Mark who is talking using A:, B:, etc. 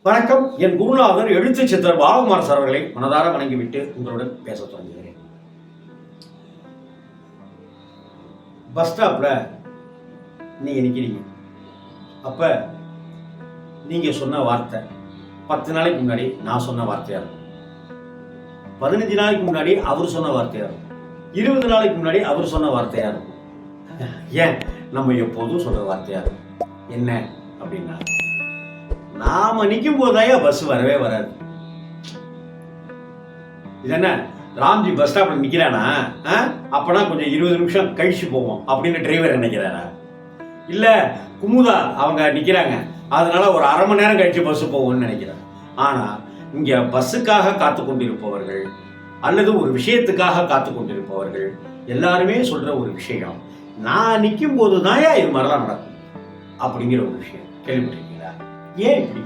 A: வணக்கம். என் குருநாதர் எழுத்து சித்தர் பாலகுமார் சார் அவர்களை மனதார வணங்கிவிட்டு உங்களுடன் பேச தொடங்குகிறேன். பஸ் ஸ்டாப்ல நீங்க நிக்கிறீங்க. அப்ப நீங்க சொன்ன வார்த்தை 10 நாளைக்கு முன்னாடி நான் சொன்ன வார்த்தையா இருக்கும். 15 நாளைக்கு முன்னாடி அவர் சொன்ன வார்த்தையா இருக்கும். 20 நாளைக்கு முன்னாடி அவர் சொன்ன வார்த்தையா இருக்கும். ஏன் நம்ம எப்போதும் சொல்ற வார்த்தையா இருக்கும். என்ன அப்படின்னா, நாம நிற்கும் போதாயா பஸ் வரவே வராது. இது என்ன, ராம்ஜி பஸ் ஸ்டாப்ல நிக்கிறானா, அப்பனா கொஞ்சம் 20 நிமிஷம் கழிச்சு போவோம் அப்படின்னு டிரைவர் நினைக்கிறாரா? இல்ல குமுதா அவங்க நிக்கிறாங்க, அதனால ஒரு அரை மணி நேரம் கழிச்சு பஸ் போவோம்னு நினைக்கிறார். ஆனா இங்க பஸ்ஸுக்காக காத்து கொண்டிருப்பவர்கள் அல்லது ஒரு விஷயத்துக்காக காத்து கொண்டிருப்பவர்கள் எல்லாருமே சொல்ற ஒரு விஷயம், நான் நிற்கும் போது தாயா இது மாதிரிலாம் நடக்கும் அப்படிங்கிற ஒரு விஷயம் கேள்விப்பட்டிருக்கீங்களா? ஏன் இப்படி?